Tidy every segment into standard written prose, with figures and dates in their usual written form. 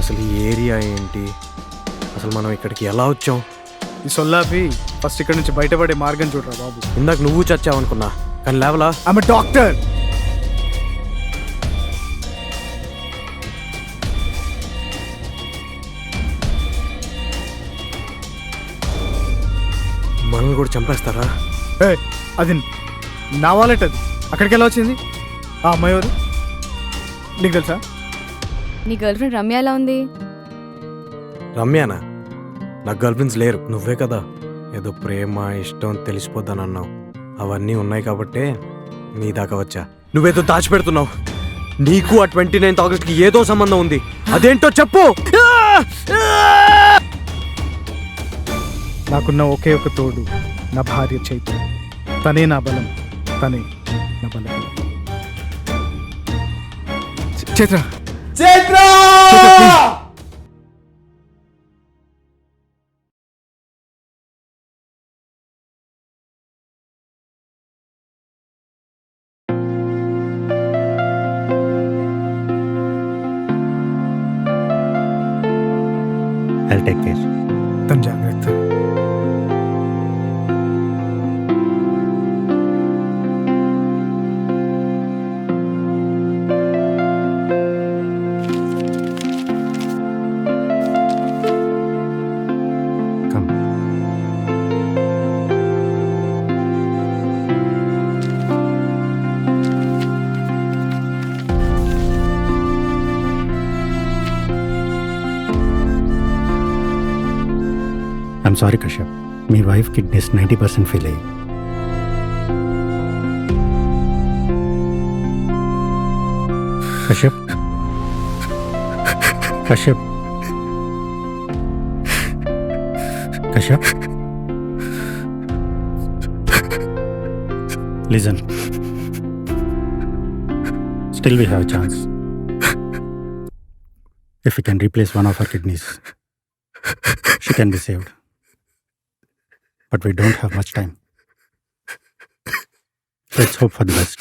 అసలు ఈ ఏరియా ఏంటి? అసలు మనం ఇక్కడికి ఎలా వచ్చాం? ఈ సొల్లాపి ఫస్ట్ ఇక్కడ నుంచి బయటపడే మార్గం చూడరా బాబు. ఇందాక నువ్వు చచ్చావనుకున్నా, కానీ లేవలా. ఆమె డాక్టర్. మనల్ని కూడా చంపేస్తారా? అది నా వాలెట్. అది అక్కడికి ఎలా వచ్చింది? ఆ అమ్మాయి ఎవరు నీకు తెలుసా? నీ గర్ల్ ఫ్రెండ్ రమ్య ఎలా ఉంది? రమ్యానా? నాకు గర్ల్ ఫ్రెండ్స్ లేరు. నువ్వే కదా ఏదో ప్రేమ ఇష్టం తెలిసిపోద్దానన్నావు. అవన్నీ ఉన్నాయి కాబట్టే నీ దాకా వచ్చా. నువ్వేదో దాచిపెడుతున్నావు. నీకు ఆ 29th ఆగస్ట్కి ఏదో సంబంధం ఉంది. అదేంటో చెప్పు. నాకున్న ఒకే ఒక తోడు నా భార్య చైత్ర. తనే నా బలం, తనే నా బలం. Chaitra, Chaitra, I'll take care. తను జాగ్రత్త. Come. I'm sorry, Kashyap. మీ వైఫ్ కిడ్నీస్ 90% ఫెయిల్ అయ్యి. Kashyap, Kashyap, Kashyap, listen. Still we have a chance. If we can replace one of her kidneys, she can be saved. But we don't have much time. Let's hope for the best.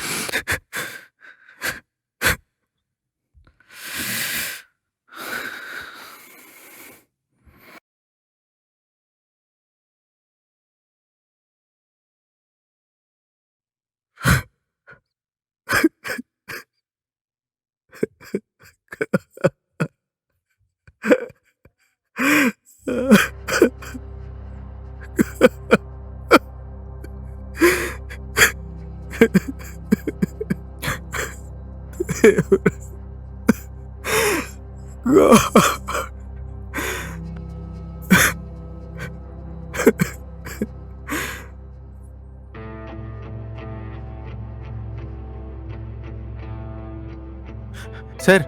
Sir,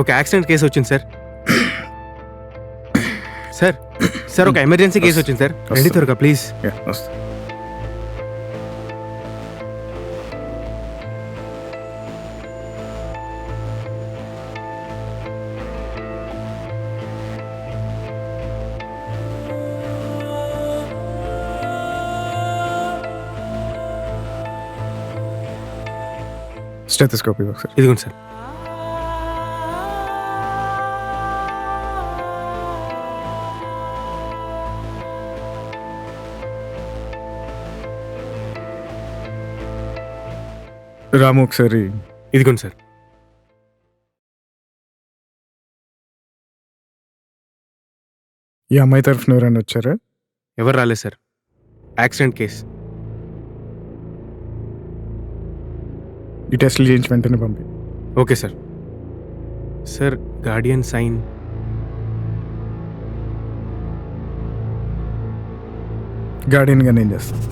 ఒక accident case వచ్చింది sir. Sir, sir ఒక emergency case వచ్చింది sir. రండి త్వరగా please. Stethoscope ఇవ్వండి sir. ఇదిగోండి sir. రాము ఒకసారి ఇదిగోండి సార్. ఈ అమ్మాయి తరఫున ఎవరైనా వచ్చారా? ఎవరు రాలేదు సార్. Accident case. ఈ టెస్ట్లు చేయించి వెంటనే పంపి. Okay sir. Sir, guardian sign. గార్డియన్గా నేను చేస్తాను.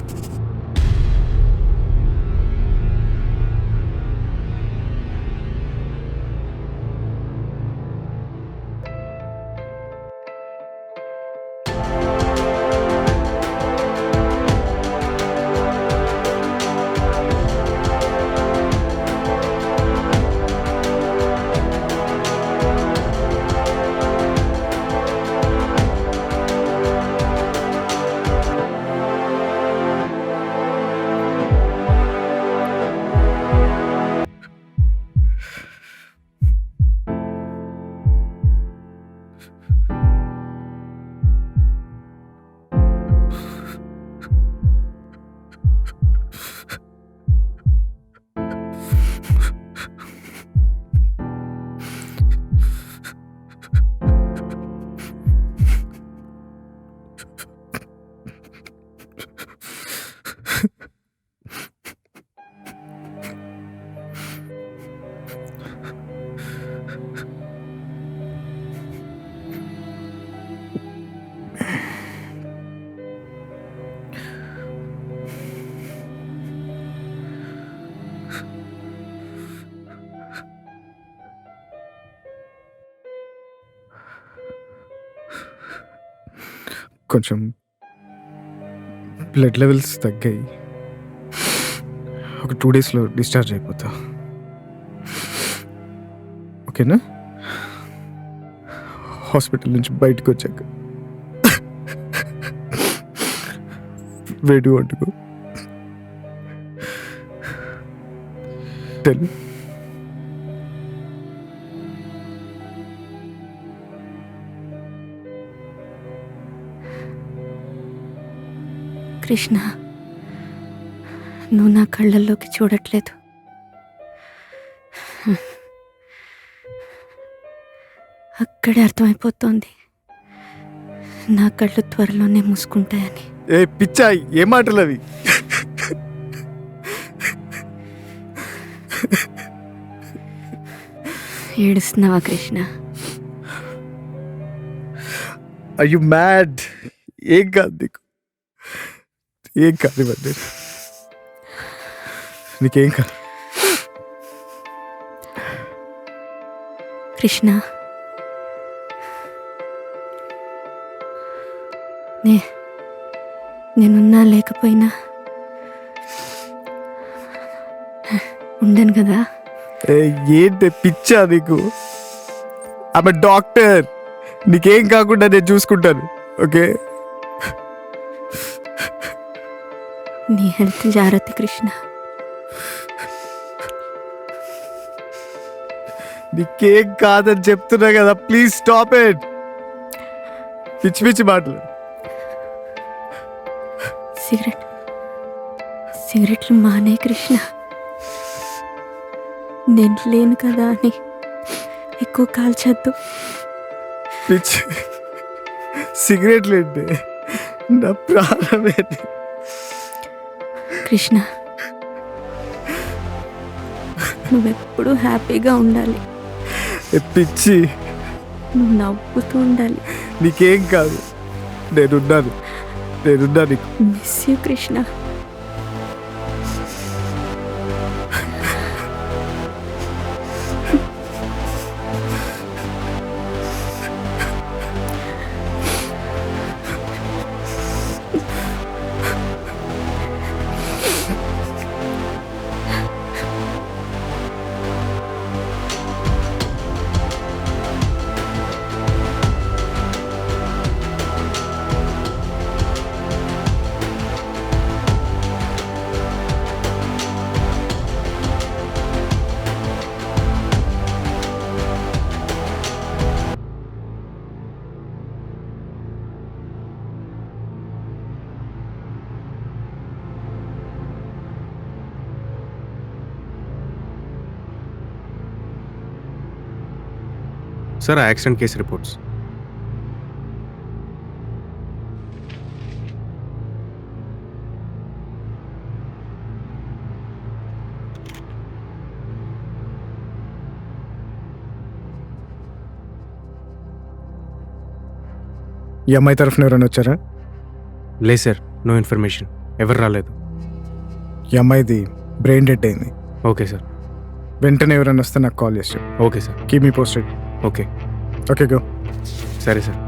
కొంచెం బ్లడ్ లెవెల్స్ తగ్గాయి. ఒక 2 డేస్లో డిశ్చార్జ్ అయిపోతా. ఓకేనా? హాస్పిటల్ నుంచి బయటకు వచ్చాక వేడి వండుకో. Tell me. కృష్ణ, నువ్వు నా కళ్ళల్లోకి చూడట్లేదు. అక్కడే అర్థమైపోతోంది నా కళ్ళు త్వరలోనే మూసుకుంటాయని. ఏ పిచ్చా, ఏ మాటలు అవి? ఏడుస్తున్నావా కృష్ణ? Are you mad? ఏం కాదు నీకు, ఏం కాదు ఇవన్నీ. నీకేం కాదు. కృష్ణ, నేనున్నా లేకపోయినా ఉండను కదా. ఏ, ఏంటి పిచ్చా నీకు? ఆమె డాక్టర్, నీకేం కాకుండా నేను చూసుకుంటాను. ఓకే? నీ హెల్త్ జాగ్రత్త కృష్ణ. నీకేం కాదని చెప్తున్నా కదా, ప్లీజ్ స్టాప్ ఇట్. పిచ్చి పిచ్చి మాటలు. సిగరెట్లు మానే కృష్ణ. నేను లేను కదా అని ఎక్కువ కాల్చొద్దు. పిచ్చి సిగరెట్లు ఏంటి? నా ప్రాణమేంటి? కృష్ణ, నువ్వెప్పుడూ హ్యాపీగా ఉండాలి. ఏ పిచ్చి, నువ్వు నవ్వుతూ ఉండాలి. నీకేం కాదు, నేనున్నాను నీకు. Miss you Krishna. Sir, accident case reports. ఈ అమ్మాయి తరఫున ఎవరైనా వచ్చారా? లేదు సార్, నో ఇన్ఫర్మేషన్. ఎవరు రాలేదు. ఈ అమ్మాయిది బ్రెయిన్ డెడ్ అయింది. Okay sir. వెంటనే ఎవరైనా వస్తే నాకు కాల్ చేస్తాడు. Okay sir. Keep me posted. Okay. Okay, go. సరే సార్.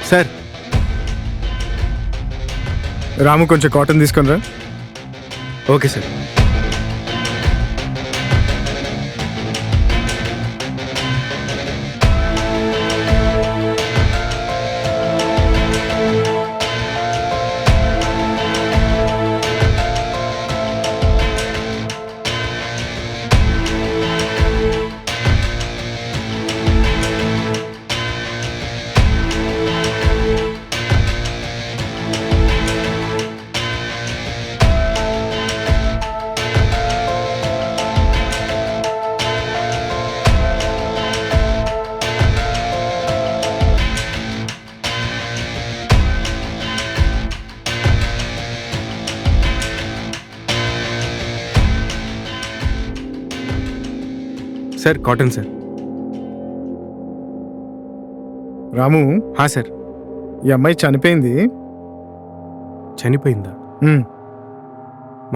సార్ రాము కొంచెం కాటన్ తీసుకొని రా. Okay sir. Sir cotton sir. Ramu, sir. ఈ అమ్మాయి చనిపోయింది. చనిపోయిందా? హ్మ్.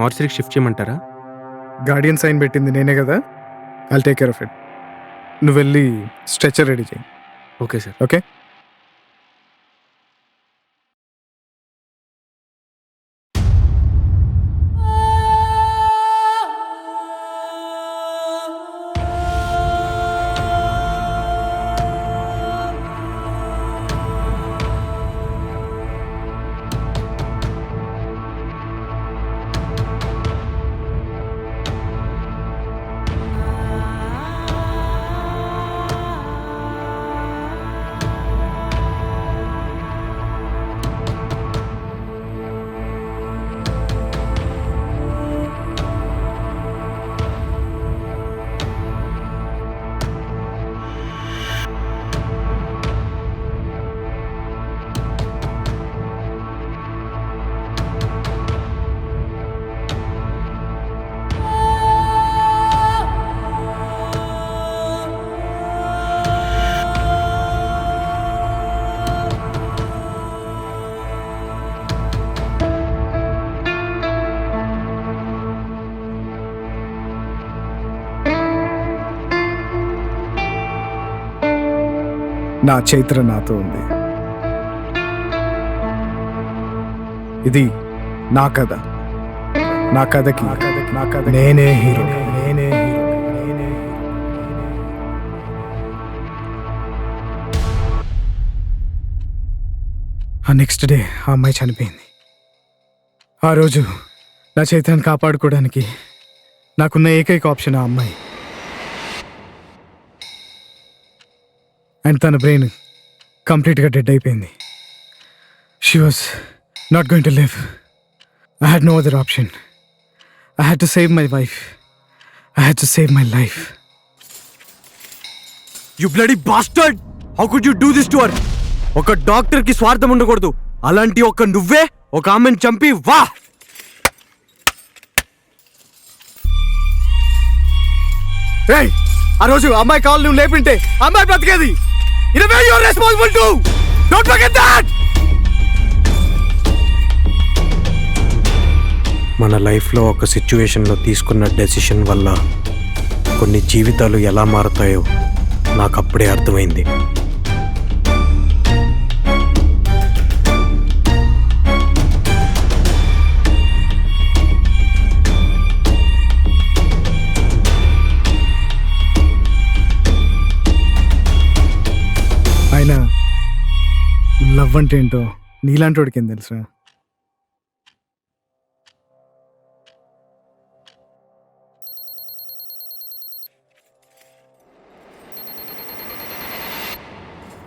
మార్చరీకి షిఫ్ట్ చేయమంటారా? గార్డియన్ సైన్ పెట్టింది నేనే కదా. I'll take care of it. నువ్వు వెళ్ళి స్ట్రెచర్ రెడీ చేయి. Okay sir. ఓకే. నా చైత్ర నాతో ఉంది. ఇది నా కథ. నా కథకి నేనే హీరో. ఆ నెక్స్ట్ డే ఆ అమ్మాయి చనిపోయింది. ఆ రోజు నా చైత్రాన్ని కాపాడుకోవడానికి నాకున్న ఏకైక ఆప్షన్ ఆ అమ్మాయి. అండ్ తన బ్రెయిన్ కంప్లీట్గా డెడ్ అయిపోయింది. She was not going to live. I had no other option. I had to save my wife. I had to save my life. You bloody bastard! How could you do this to her? ఒక doctor కి స్వార్థం ఉండకూడదు. అలాంటి ఒక నువ్వే ఒక ఆమెను చంపి వా! రేయ్, ఆ రోజు అమ్మాయి కావాలి నువ్వు లేపింటే అమ్మాయి బ్రతికేది. In way you are responsible too. Don't forget that. మన లైఫ్లో ఒక సిచ్యువేషన్లో తీసుకున్న డెసిషన్ వల్ల కొన్ని జీవితాలు ఎలా మారుతాయో నాకు అప్పుడే అర్థమైంది. ఆయన లవ్ అంటే ఏంటో నీలాంటి వాడికి ఏం తెలుసా?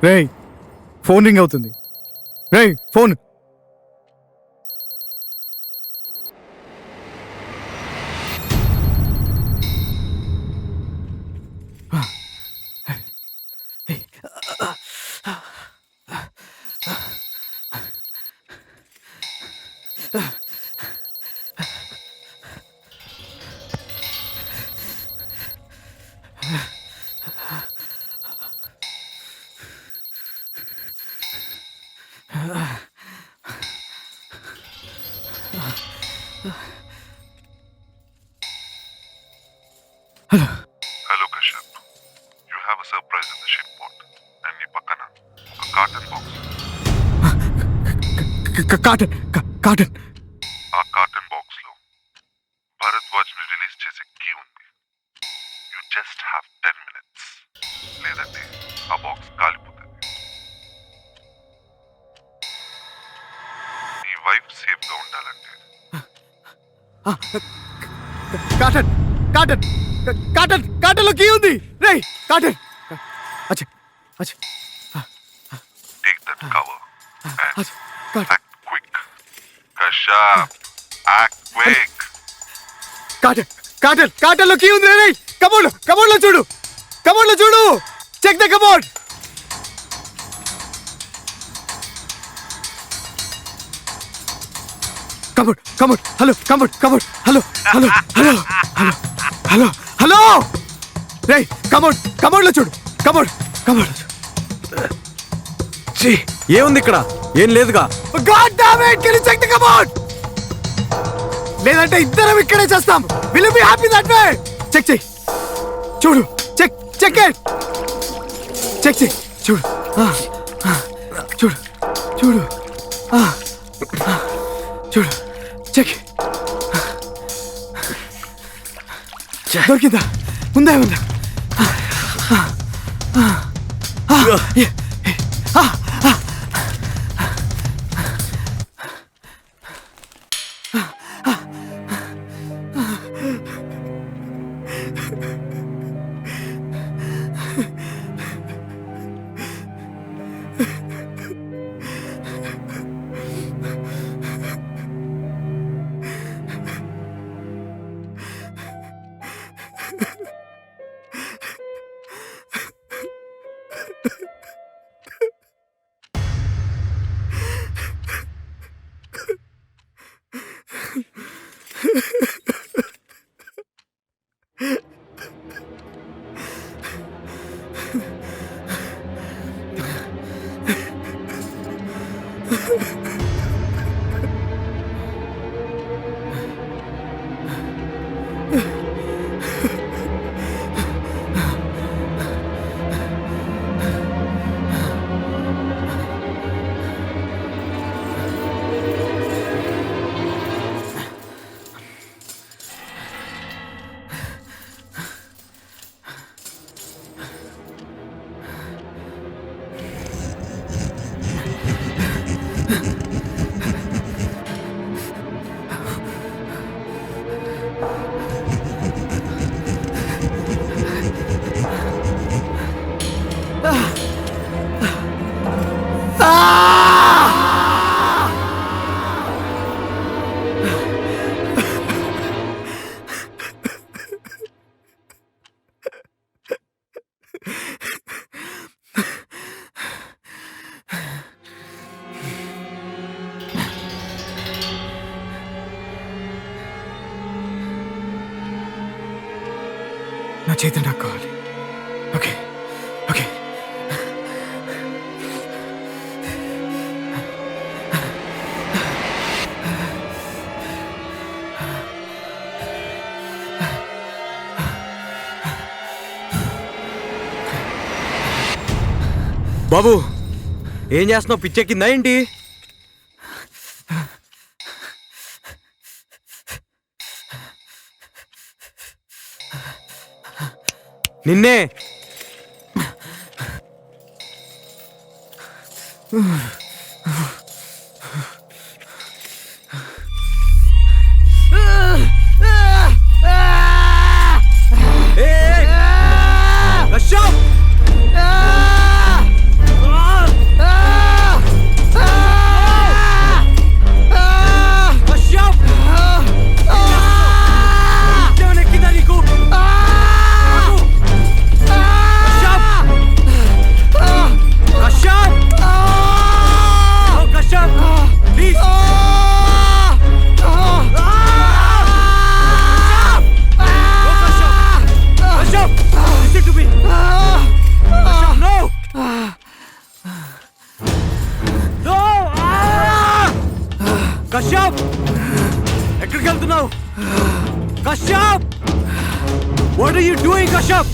రేయ్, ఫోన్ రింగ్ అవుతుంది. రేయ్, phone. Hello, Kashyap. You have a surprise in the ship port. And నీ పక్కన ఒక కార్టన్ బాక్స్. కాటన్ కాటన్ ఆ కార్టన్ బాక్స్ లో భరద్వాజ్ ని రిలీజ్ చేసే కీ ఉంది. యు జస్ట్ హ్యావ్ 10 minutes, లేదంటే ఆ బాక్స్ కాలిపోతుంది. నీ వైఫ్ సేఫ్ గా ఉండాలంటే కాటన్ కాటన్ కాటన్ కాటన్లో కీ ఉంది రే కాటన్ అచ్చా అచ్చా టేక్ దట్ కవర్ అండ్ అచ్చా cotton act quick. Kashyap, act quick. Cotton cotton కాటన్లో కీ ఉంది రే కబోర్డ్లో చూడు check the cupboard. Cupboard hello cupboard hello రే కబోర్డ్లో చూడు కబోర్డ్ ఛీ, ఏముంది ఇక్కడ? ఏం లేదుగా. God damn it, can you check the cupboard? లేదంటే ఇద్దరం ఇక్కడే చేస్తాం. Will you be happy that way? Check చెయ్ చూడు చెక్ ఇట్ చెక్ చెయ్ చూడు చూడు చెక్ దొరికిందా? ఉందా నా చేతి నాకు కావాలి. ఓకే బాబు, ఏం చేస్తున్నావు? పిచ్చెక్కిందా ఏంటి? నిన్నే. కశ్యప్, ఎక్కడికి వెళ్తున్నావు? Kashyap, what are you doing Kashyap?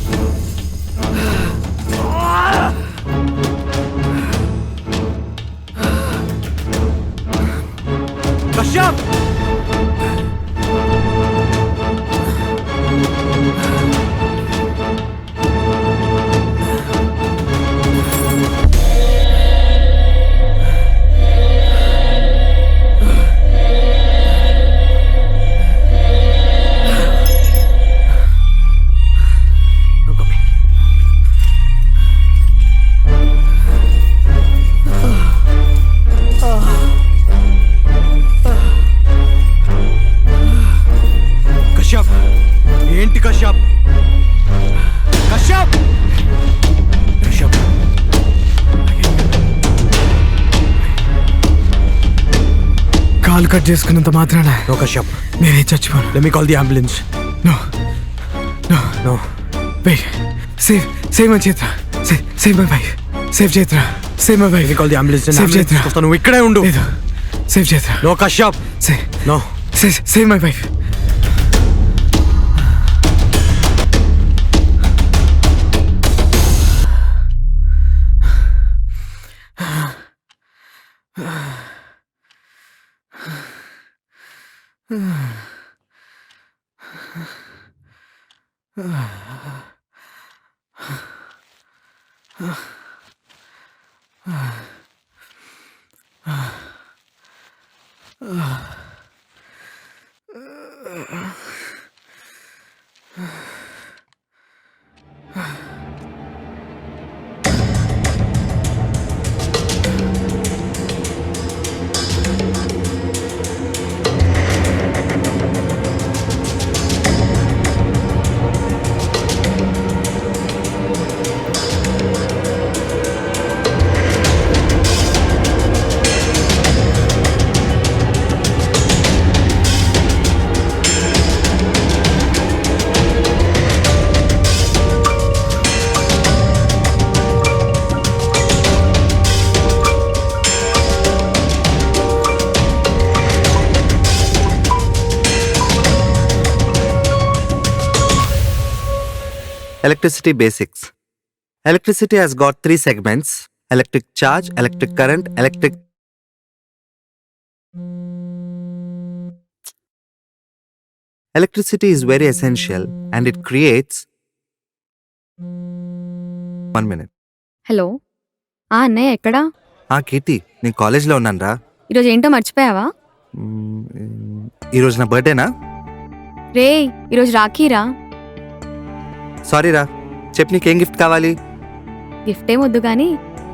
కాలు కట్ చేసుకున్నంత మాత్రాన నో కశ్యప్, నేనే చచ్చిపోను. Let me call the ambulance. No no no, wait. Save my Chaitra. Save my wife. Save Chaitra. Save my wife. Let me call the ambulance. Save చేద్దురా. నువ్వు ఇక్కడే ఉండు. లేదు, save Chaitra. No Kashyap, no. Save my wife. Electricity basics. Electricity has got 3 segments: electric charge, electric current, electric. Electricity is very essential and it creates. 1 minute. Hello. అన్నయ్య ఎక్కడా? కీర్తి, నేను కాలేజ్లో ఉన్నాను రా. ఈరోజు ఏంటో మర్చిపోయావా? ఈరోజు నా బర్త్డేనా? రే, ఈరోజు రాఖీరా. సారీ రా, చెప్పు నీకేం గిఫ్ట్ కావాలి? గిఫ్ట్ ఏం వద్దు కానీ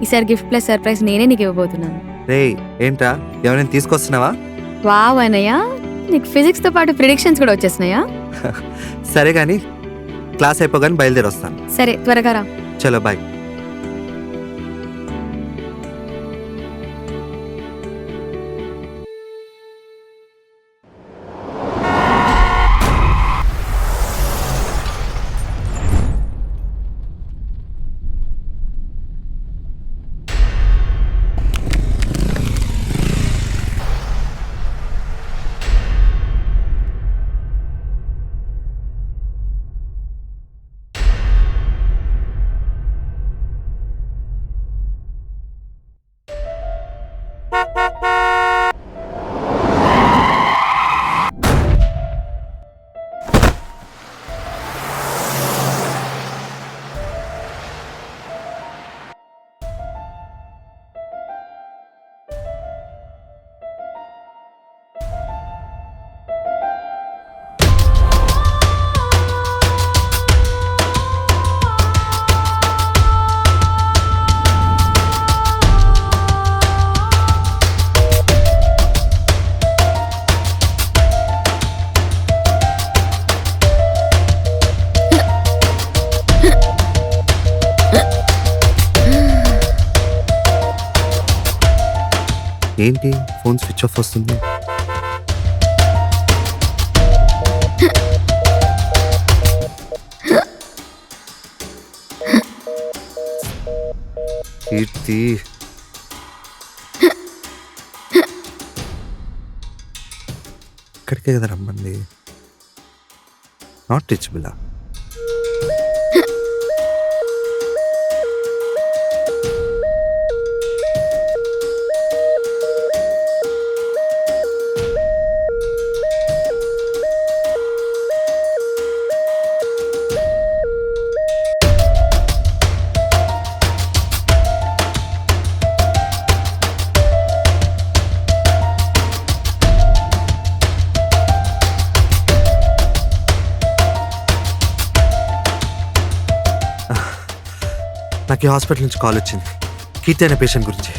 ఈసారి గిఫ్ట్ ప్లస్ సర్ప్రైజ్ నేనే నీకు ఇవ్వబోతున్నాను. రే ఏంట్రా, ఎవరైనా తీసుకొస్తున్నావా? వావ్ అన్నయ్య, నీకు ఫిజిక్స్తో పాటు ప్రిడిక్షన్స్ కూడా వచ్చేసినాయా? సరే కానీ క్లాస్ అయిపోగానే బయలుదేరి వస్తాను. సరే, త్వరగా రా. చలో బాయ్. ఏంటి ఫోన్ స్విచ్ ఆఫ్ వస్తుంది? కీర్తి, ఇక్కడికే కదా రమ్మంది. Not reachable. నాకు ఈ హాస్పిటల్ నుంచి కాల్ వచ్చింది, కీర్తి అనే పేషెంట్ గురించి.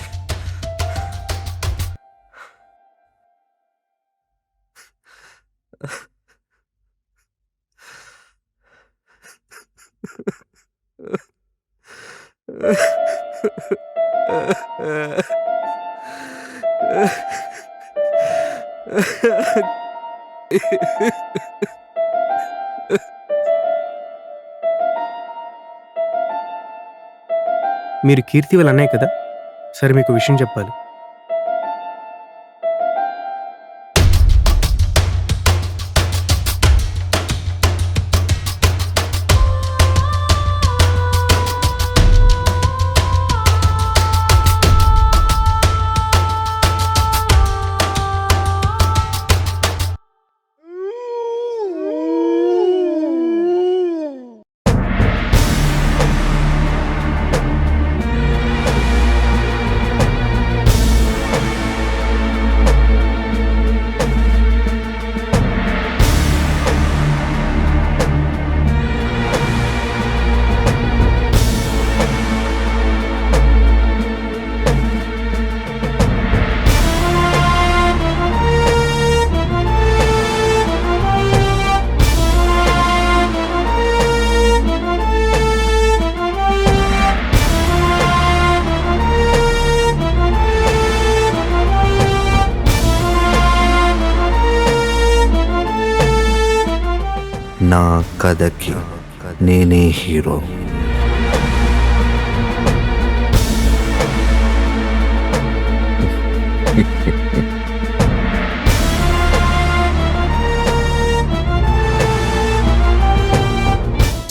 మీరు కీర్తి వాళ్ళ అన్నయ్య కదా? సరే మీకు విషయం చెప్పాలి. నా కథకి నేనే hero.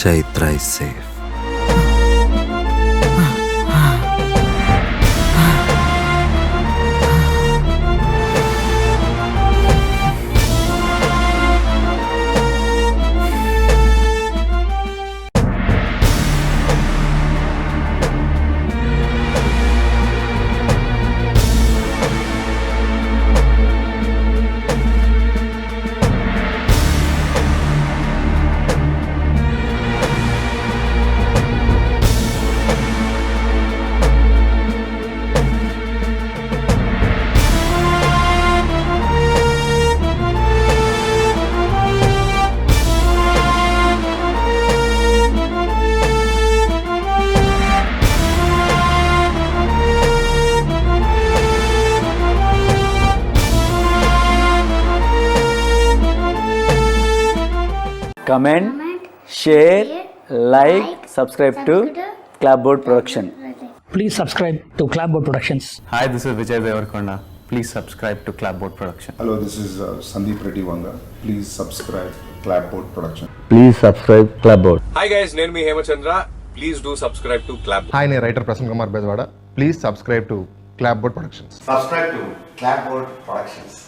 Chaitra is safe. Comment, share, like, subscribe to Clapboard Production. Please subscribe to Clapboard Productions. Hi, this is Vijay Devarkonda. Please subscribe to Clapboard Production. Hello, this is Sandeep Reddy Vanga. Please subscribe Clapboard Production. Please subscribe Clapboard. Hi guys, నేను మీ Hemachandra. Please do subscribe to club. Hi, నేను writer Prasanna Kumar Bezawada. Please subscribe to Clapboard Productions. Subscribe to Clapboard Productions.